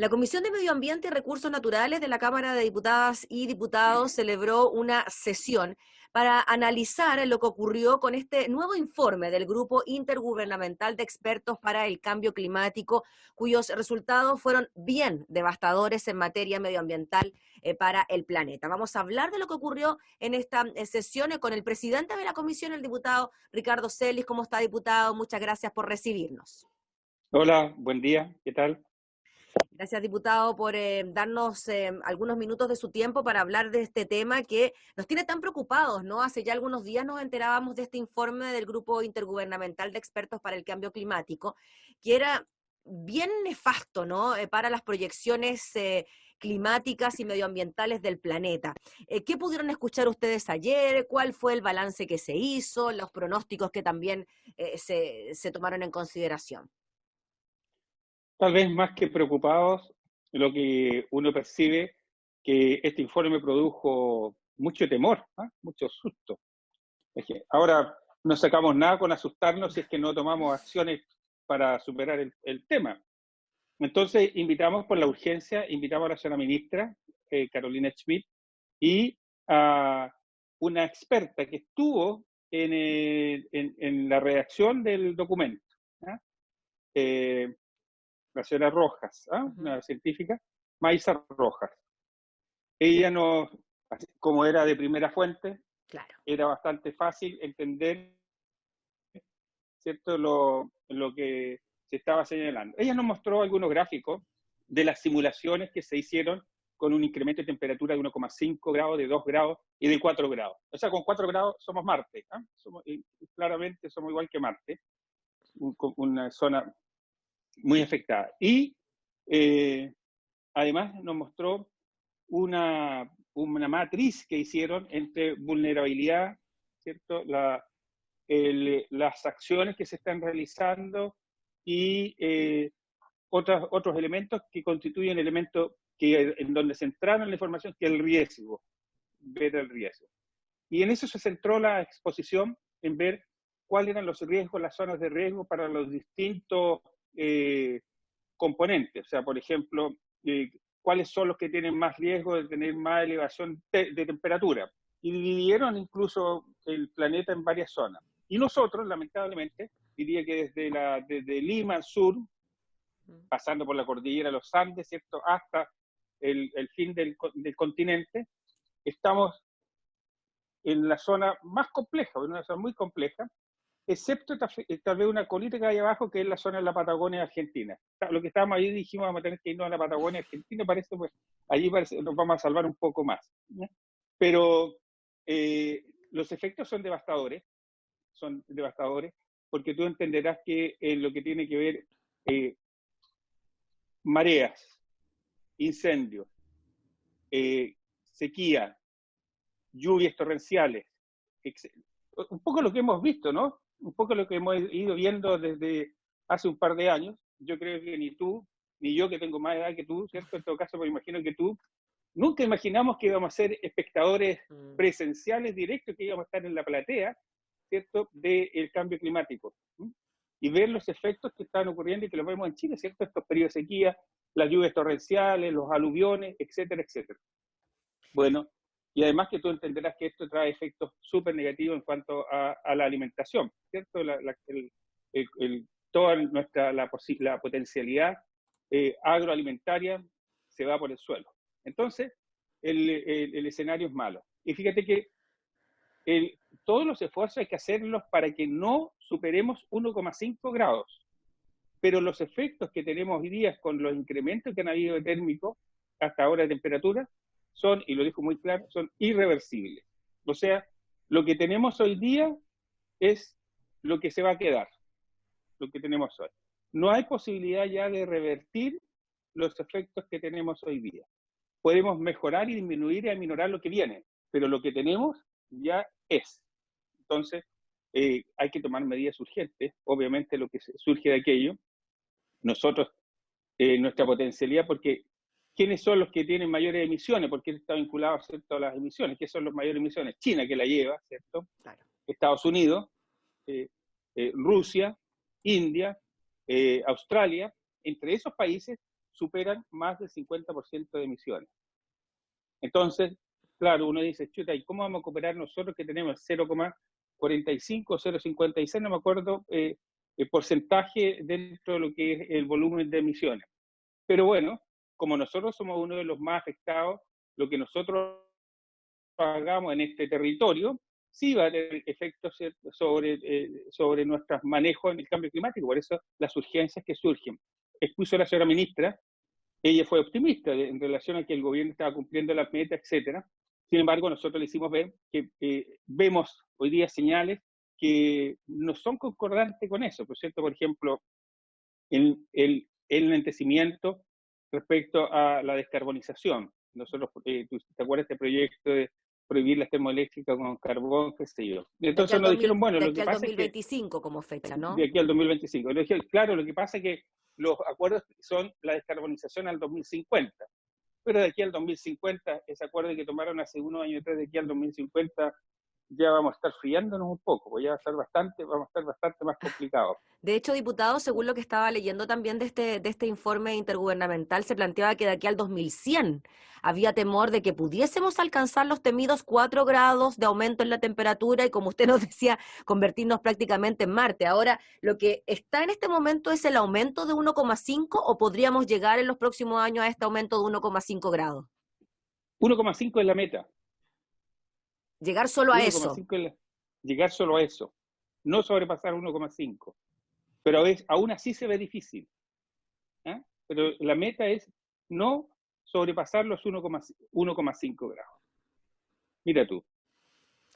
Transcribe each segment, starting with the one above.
La Comisión de Medio Ambiente y Recursos Naturales de la Cámara de Diputadas y Diputados celebró una sesión para analizar lo que ocurrió con este nuevo informe del Grupo Intergubernamental de Expertos para el Cambio Climático, cuyos resultados fueron bien devastadores en materia medioambiental para el planeta. Vamos a hablar de lo que ocurrió en esta sesión con el presidente de la comisión, el diputado Ricardo Celis. ¿Cómo está, diputado? Muchas gracias por recibirnos. Hola, buen día, ¿qué tal? Gracias, diputado, por darnos algunos minutos de su tiempo para hablar de este tema que nos tiene tan preocupados, ¿no? Hace ya algunos días nos enterábamos de este informe del Grupo Intergubernamental de Expertos para el Cambio Climático, que era bien nefasto, ¿no? Para las proyecciones climáticas y medioambientales del planeta. ¿Qué pudieron escuchar ustedes ayer? ¿Cuál fue el balance que se hizo? Los pronósticos que también se tomaron en consideración. Tal vez más que preocupados, lo que uno percibe que este informe produjo mucho temor, ¿eh? Mucho susto. Es que ahora no sacamos nada con asustarnos si es que no tomamos acciones para superar el tema. Entonces invitamos por la urgencia, invitamos a la señora ministra, Carolina Schmidt, y a una experta que estuvo en la redacción del documento, ¿eh? La señora Rojas, una científica, Maisa Rojas. Ella nos, como era de primera fuente, Claro. era bastante fácil entender, ¿cierto?, lo que se estaba señalando. Ella nos mostró algunos gráficos de las simulaciones que se hicieron con un incremento de temperatura de 1,5 grados, de 2 grados y de 4 grados. O sea, con 4 grados somos Marte, claramente somos igual que Marte, una zona muy afectada. Y además nos mostró una matriz que hicieron entre vulnerabilidad, ¿cierto? Las acciones que se están realizando y otros elementos que constituyen elementos en donde se centraron en la información, que es el riesgo, ver el riesgo. Y en eso se centró la exposición, en ver cuáles eran los riesgos, las zonas de riesgo para los distintos componentes. O sea, por ejemplo, cuáles son los que tienen más riesgo de tener más elevación de temperatura. Y dividieron incluso el planeta en varias zonas. Y nosotros, lamentablemente, diría que desde Lima al sur, pasando por la cordillera de los Andes, ¿cierto?, hasta el fin del continente, estamos en la zona más compleja, en una zona muy compleja, excepto tal vez una colita que hay abajo, que es la zona de la Patagonia Argentina. Lo que estábamos ahí dijimos, vamos a tener que irnos a la Patagonia Argentina, parece, pues allí nos vamos a salvar un poco más, ¿no? Pero los efectos son devastadores, porque tú entenderás que en lo que tiene que ver mareas, incendios, sequía, lluvias torrenciales, un poco lo que hemos visto, ¿no? Un poco lo que hemos ido viendo desde hace un par de años. Yo creo que ni tú, ni yo, que tengo más edad que tú, ¿cierto? En todo caso, me imagino que tú, nunca imaginamos que íbamos a ser espectadores presenciales directos, que íbamos a estar en la platea, ¿cierto?, del cambio climático. Y ver los efectos que están ocurriendo y que los vemos en Chile, ¿cierto? Estos periodos de sequía, las lluvias torrenciales, los aluviones, etcétera, etcétera. Bueno, y además que tú entenderás que esto trae efectos súper negativos en cuanto a la alimentación, ¿cierto? Toda la potencialidad agroalimentaria se va por el suelo. Entonces, el escenario es malo. Y fíjate que todos los esfuerzos hay que hacerlos para que no superemos 1,5 grados. Pero los efectos que tenemos hoy día con los incrementos que han habido de térmico hasta ahora de temperatura son, y lo dijo muy claro, son irreversibles. O sea, lo que tenemos hoy día es lo que se va a quedar, lo que tenemos hoy. No hay posibilidad ya de revertir los efectos que tenemos hoy día. Podemos mejorar y disminuir y aminorar lo que viene, pero lo que tenemos ya es. Entonces, hay que tomar medidas urgentes. Obviamente lo que surge de aquello, nosotros, nuestra potencialidad, porque ¿quiénes son los que tienen mayores emisiones? Porque está vinculado, ¿cierto?, a las emisiones. ¿Qué son las mayores emisiones? China, que la lleva, ¿cierto? Claro. Estados Unidos, Rusia, India, Australia. Entre esos países superan más del 50% de emisiones. Entonces, claro, uno dice, chuta, ¿y cómo vamos a cooperar nosotros que tenemos 0,45 o 0,56, no me acuerdo, el porcentaje dentro de lo que es el volumen de emisiones? Pero bueno, como nosotros somos uno de los más afectados, lo que nosotros hagamos en este territorio sí va a tener efectos sobre nuestros manejos en el cambio climático. Por eso las urgencias que surgen. Expuso la señora ministra, ella fue optimista en relación a que el gobierno estaba cumpliendo las metas, etcétera. Sin embargo, nosotros le hicimos ver que vemos hoy día señales que no son concordantes con eso. Por cierto, por ejemplo, el lentecimiento respecto a la descarbonización. Nosotros, ¿tú te acuerdas de este proyecto de prohibir las termoeléctricas con carbón, qué sé yo? Entonces nos dijeron, bueno, lo que pasa es que... 2025 como fecha, ¿no? De aquí al 2025. Le dije, claro, lo que pasa es que los acuerdos son la descarbonización al 2050, pero de aquí al 2050, ese acuerdo que tomaron hace unos años atrás, de aquí al 2050, ya vamos a estar friándonos un poco, pues ya vamos a estar bastante más complicados. De hecho, diputado, según lo que estaba leyendo también de este informe intergubernamental, se planteaba que de aquí al 2100 había temor de que pudiésemos alcanzar los temidos 4 grados de aumento en la temperatura y, como usted nos decía, convertirnos prácticamente en Marte. Ahora, ¿lo que está en este momento es el aumento de 1,5 o podríamos llegar en los próximos años a este aumento de 1,5 grados? 1,5 es la meta. Llegar solo a eso. Llegar solo a eso. No sobrepasar 1,5. Pero aún así se ve difícil. ¿Eh? Pero la meta es no sobrepasar los 1,5 grados. Mira tú.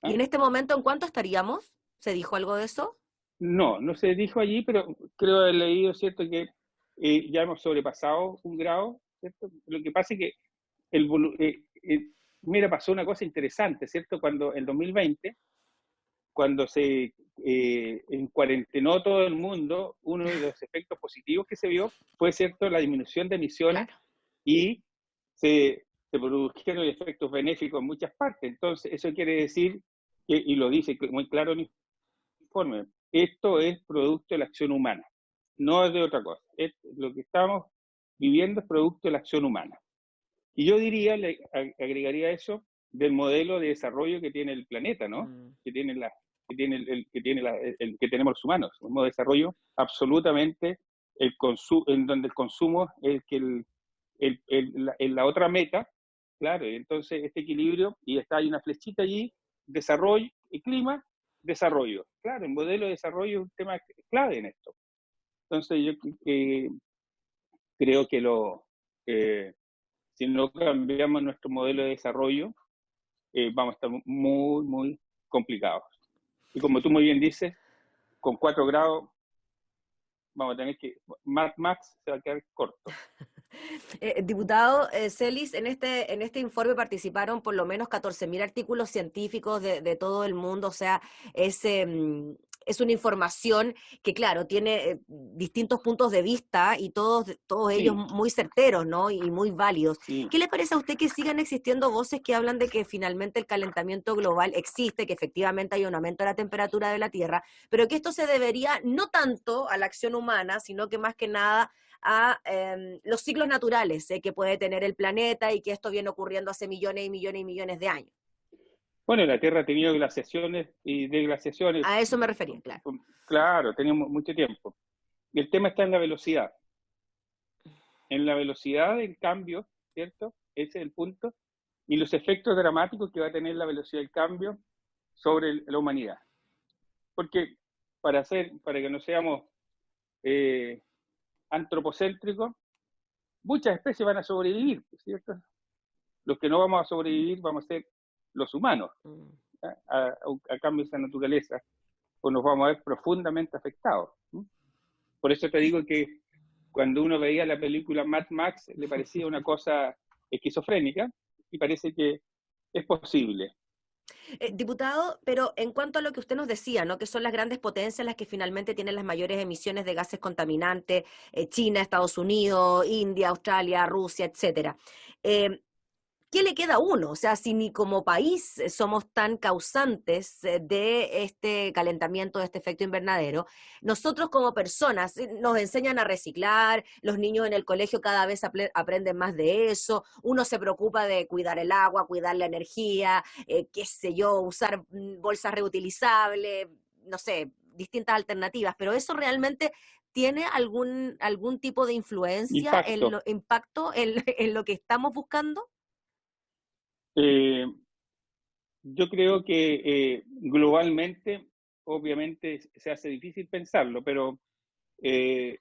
¿Eh? ¿Y en este momento en cuánto estaríamos? ¿Se dijo algo de eso? No, no se dijo allí, pero creo haber leído, ¿cierto?, que ya hemos sobrepasado 1 grado, ¿cierto? Lo que pasa es que mira, pasó una cosa interesante, ¿cierto? Cuando en 2020, cuando se encuarentenó todo el mundo, uno de los efectos positivos que se vio fue, ¿cierto?, la disminución de emisiones, claro, y se produjeron efectos benéficos en muchas partes. Entonces, eso quiere decir, y lo dice muy claro en el informe, esto es producto de la acción humana, no es de otra cosa. Lo que estamos viviendo es producto de la acción humana. Y yo diría, le agregaría eso, del modelo de desarrollo que tiene el planeta, ¿no? Que tiene el que tenemos los humanos, un modo de desarrollo absolutamente en donde el consumo es la otra meta, claro. Entonces este equilibrio, y hay una flechita allí, desarrollo y clima, desarrollo. Claro, el modelo de desarrollo es un tema clave en esto. Entonces yo creo que si no cambiamos nuestro modelo de desarrollo, vamos a estar muy, muy complicados. Y como tú muy bien dices, con 4 grados vamos a tener que... Max se va a quedar corto. Diputado Celis, en este informe participaron por lo menos 14.000 artículos científicos de todo el mundo, o sea, es una información que, claro, tiene distintos puntos de vista y todos ellos muy certeros, ¿no? Y muy válidos. Sí. ¿Qué le parece a usted que sigan existiendo voces que hablan de que finalmente el calentamiento global existe, que efectivamente hay un aumento de la temperatura de la Tierra, pero que esto se debería no tanto a la acción humana, sino que más que nada a los ciclos naturales que puede tener el planeta y que esto viene ocurriendo hace millones y millones y millones de años? Bueno, la Tierra ha tenido glaciaciones y desglaciaciones. A eso me refería, claro. Claro, tenemos mucho tiempo. Y el tema está en la velocidad. En la velocidad del cambio, ¿cierto? Ese es el punto. Y los efectos dramáticos que va a tener la velocidad del cambio sobre la humanidad. Porque para que no seamos antropocéntricos, muchas especies van a sobrevivir, ¿cierto? Los que no vamos a sobrevivir vamos a ser los humanos, a cambio de esa naturaleza, pues nos vamos a ver profundamente afectados. Por eso te digo que cuando uno veía la película Mad Max, le parecía una cosa esquizofrénica, y parece que es posible. Diputado, pero en cuanto a lo que usted nos decía, ¿no?, que son las grandes potencias las que finalmente tienen las mayores emisiones de gases contaminantes, China, Estados Unidos, India, Australia, Rusia, etcétera. ¿qué le queda a uno? O sea, si ni como país somos tan causantes de este calentamiento, de este efecto invernadero, nosotros como personas nos enseñan a reciclar, los niños en el colegio cada vez aprenden más de eso, uno se preocupa de cuidar el agua, cuidar la energía, qué sé yo, usar bolsas reutilizables, no sé, distintas alternativas, pero eso realmente tiene algún tipo de influencia en Impacto. impacto en lo que estamos buscando. Eh, yo creo que globalmente, obviamente, se hace difícil pensarlo, pero eh,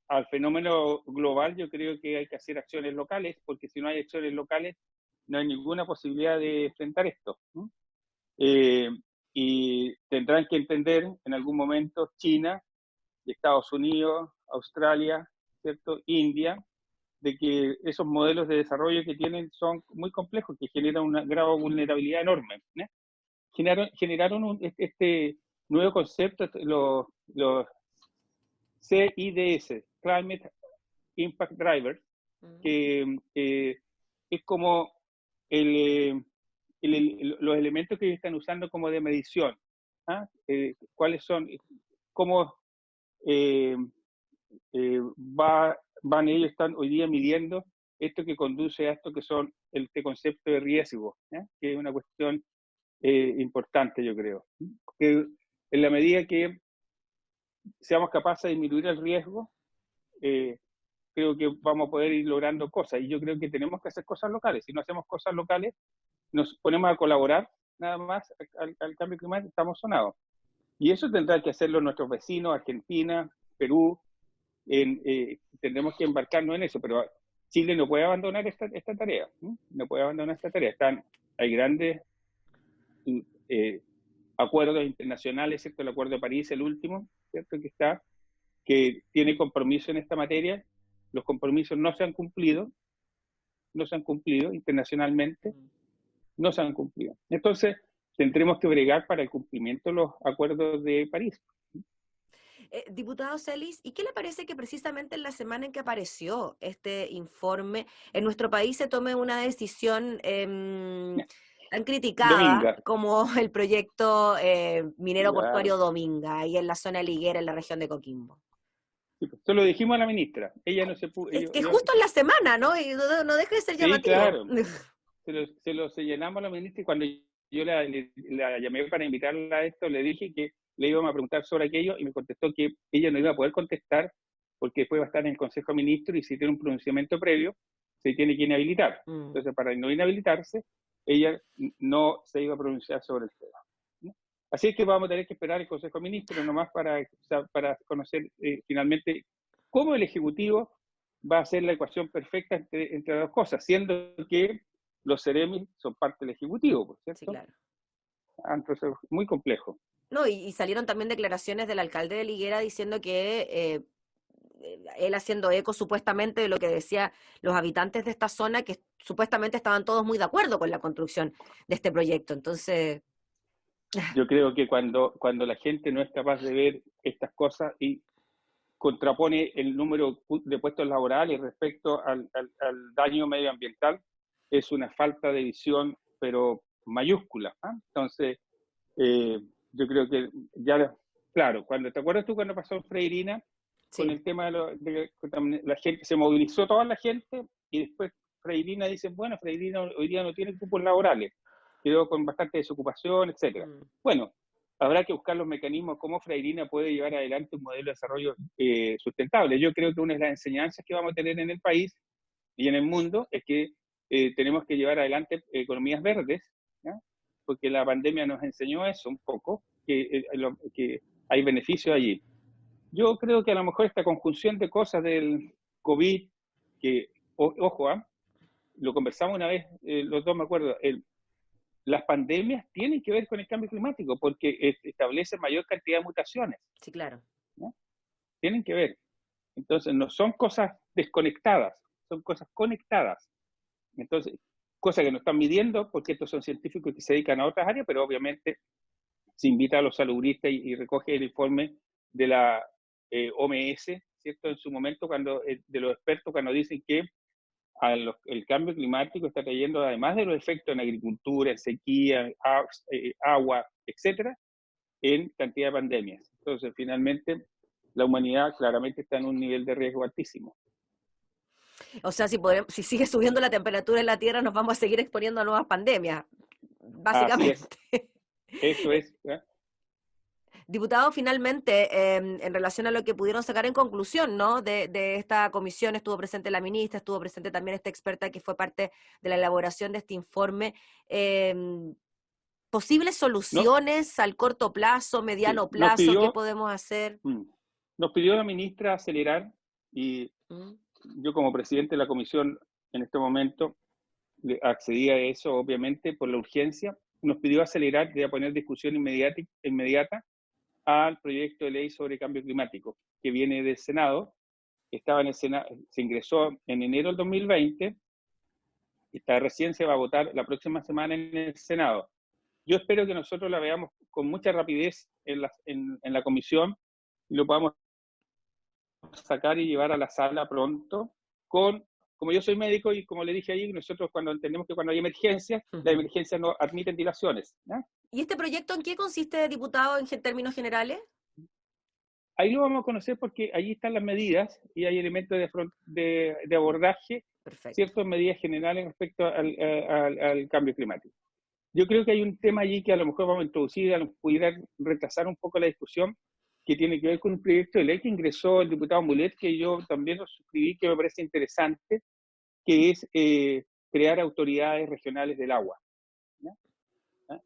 al fenómeno global yo creo que hay que hacer acciones locales, porque si no hay acciones locales, no hay ninguna posibilidad de enfrentar esto, ¿no? Eh, y tendrán que entender en algún momento China, Estados Unidos, Australia, ¿cierto? India, de que esos modelos de desarrollo que tienen son muy complejos, que generan una grave vulnerabilidad enorme, ¿no? Generaron este nuevo concepto, los CIDS, Climate Impact Drivers, que es como el, los elementos que están usando como de medición. ¿Ah? ¿Cuáles son? ¿Cómo eh, van ellos, están hoy día midiendo esto que conduce a esto que son este concepto de riesgo, ¿eh? Que es una cuestión importante, yo creo. Que en la medida que seamos capaces de disminuir el riesgo, eh, creo que vamos a poder ir logrando cosas. Y yo creo que tenemos que hacer cosas locales. Si no hacemos cosas locales, nos ponemos a colaborar nada más al cambio climático, estamos sonados. Y eso tendrá que hacerlo nuestros vecinos, Argentina, Perú. Tendremos que embarcarnos en eso, pero Chile no puede abandonar esta tarea. No puede abandonar esta tarea. Hay grandes acuerdos internacionales, ¿cierto? El Acuerdo de París, el último, ¿cierto? Que tiene compromiso en esta materia. Los compromisos no se han cumplido internacionalmente, no se han cumplido. Entonces, tendremos que bregar para el cumplimiento de los acuerdos de París. Diputado Celis, ¿y qué le parece que precisamente en la semana en que apareció este informe, en nuestro país se tome una decisión tan criticada Dominga. como el proyecto minero Ya. portuario Dominga, ahí en la zona de Liguera, en la región de Coquimbo? Se lo dijimos a la ministra. Ella no se pudo. Es que justo en la semana, ¿no? Y no deja de ser Sí, llamativo. claro. Se lo señalamos a la ministra y cuando yo la llamé para invitarla a esto, le dije que le íbamos a preguntar sobre aquello y me contestó que ella no iba a poder contestar porque después va a estar en el Consejo de Ministros y si tiene un pronunciamiento previo, se tiene que inhabilitar. Entonces, para no inhabilitarse, ella no se iba a pronunciar sobre el tema, ¿no? Así es que vamos a tener que esperar el Consejo de Ministros nomás para conocer finalmente cómo el Ejecutivo va a ser la ecuación perfecta entre las dos cosas, siendo que los Ceremis son parte del Ejecutivo, ¿por cierto? Sí, claro. Entonces, muy complejo. No, y salieron también declaraciones del alcalde de Liguera diciendo que él haciendo eco supuestamente de lo que decían los habitantes de esta zona, que supuestamente estaban todos muy de acuerdo con la construcción de este proyecto. Entonces, Yo creo que cuando la gente no es capaz de ver estas cosas y contrapone el número de puestos laborales respecto al daño medioambiental, es una falta de visión, pero mayúscula, ¿eh? Entonces, yo creo que ya, claro, ¿te acuerdas tú cuando pasó en Freirina con sí. el tema de la gente, se movilizó toda la gente y después Freirina dice, bueno, Freirina hoy día no tiene cupos laborales, quedó con bastante desocupación, etcétera. Bueno, habrá que buscar los mecanismos cómo Freirina puede llevar adelante un modelo de desarrollo sustentable. Yo creo que una de las enseñanzas que vamos a tener en el país y en el mundo es que tenemos que llevar adelante economías verdes, ¿no? Porque la pandemia nos enseñó eso un poco, que hay beneficios allí. Yo creo que a lo mejor esta conjunción de cosas del COVID, que, ojo, lo conversamos una vez, los dos me acuerdo, las pandemias tienen que ver con el cambio climático porque establecen mayor cantidad de mutaciones. Sí, claro. ¿No? Tienen que ver. Entonces, no son cosas desconectadas, son cosas conectadas. Entonces, cosas que no están midiendo porque estos son científicos que se dedican a otras áreas, pero obviamente se invita a los salubristas y recoge el informe de la OMS, ¿cierto? En su momento, de los expertos, cuando dicen que el cambio climático está trayendo, además de los efectos en agricultura, en sequía, agua, etcétera, en cantidad de pandemias. Entonces, finalmente, la humanidad claramente está en un nivel de riesgo altísimo. O sea, si sigue subiendo la temperatura en la Tierra, nos vamos a seguir exponiendo a nuevas pandemias, básicamente. Así es. Eso es. ¿Eh? Diputado, finalmente, en relación a lo que pudieron sacar en conclusión, ¿no? De esta comisión, estuvo presente la ministra, estuvo presente también esta experta que fue parte de la elaboración de este informe. ¿Posibles soluciones al corto plazo, mediano plazo? ¿Qué podemos hacer? Nos pidió la ministra acelerar y yo como presidente de la comisión en este momento accedí a eso, obviamente, por la urgencia. Nos pidió acelerar, de poner discusión inmediata al proyecto de ley sobre cambio climático, que viene del Senado. Estaba en el Senado, se ingresó en enero del 2020, recién se va a votar la próxima semana en el Senado. Yo espero que nosotros la veamos con mucha rapidez en la comisión y lo podamos sacar y llevar a la sala pronto, como yo soy médico y como le dije ahí, nosotros cuando entendemos que cuando hay emergencias, las emergencias no admiten dilaciones. ¿No? ¿Y este proyecto en qué consiste, diputado, en términos generales? Ahí lo vamos a conocer porque ahí están las medidas y hay elementos de abordaje, ciertas medidas generales respecto al cambio climático. Yo creo que hay un tema allí que a lo mejor vamos a introducir, pudiera retrasar un poco la discusión, que tiene que ver con un proyecto de ley que ingresó el diputado Mulet, que yo también lo suscribí, que me parece interesante, que es crear autoridades regionales del agua. ¿No? ¿Ah?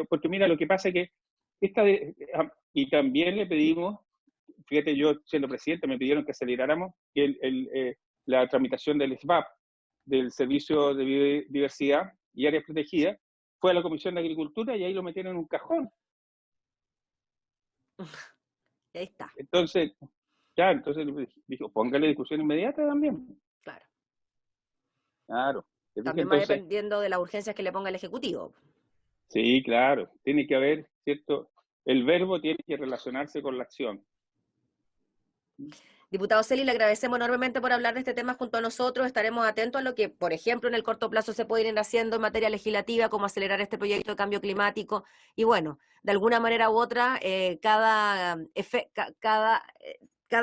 Porque mira, lo que pasa es que y también le pedimos, fíjate, yo siendo presidente me pidieron que aceleráramos la tramitación del SBAP, del Servicio de Biodiversidad y Áreas Protegidas, fue a la Comisión de Agricultura y ahí lo metieron en un cajón. Ahí está. Entonces dijo, póngale discusión inmediata también. Claro. También va dependiendo de las urgencias que le ponga el Ejecutivo. Sí, claro. Tiene que haber, ¿cierto? El verbo tiene que relacionarse con la acción. Diputado Celi, le agradecemos enormemente por hablar de este tema junto a nosotros. Estaremos atentos a lo que, por ejemplo, en el corto plazo se puede ir haciendo en materia legislativa, como acelerar este proyecto de cambio climático. Y bueno, de alguna manera u otra, cada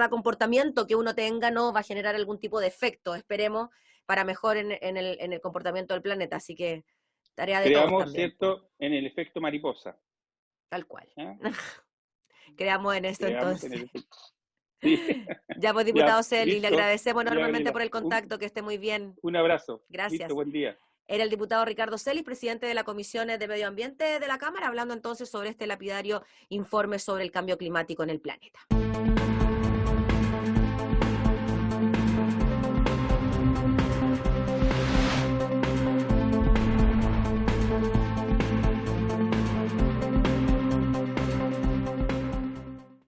comportamiento que uno tenga no va a generar algún tipo de efecto, esperemos, para mejor en el comportamiento del planeta. Así que tarea de todos también. ¿Cierto?, en el efecto mariposa. Tal cual. ¿Eh? Creamos en esto entonces. Sí. Ya pues, diputado Celi, le agradecemos enormemente por el contacto, que esté muy bien. Un abrazo. Gracias. Listo, buen día. Era el diputado Ricardo Celis, presidente de la Comisión de Medio Ambiente de la Cámara, hablando entonces sobre este lapidario informe sobre el cambio climático en el planeta.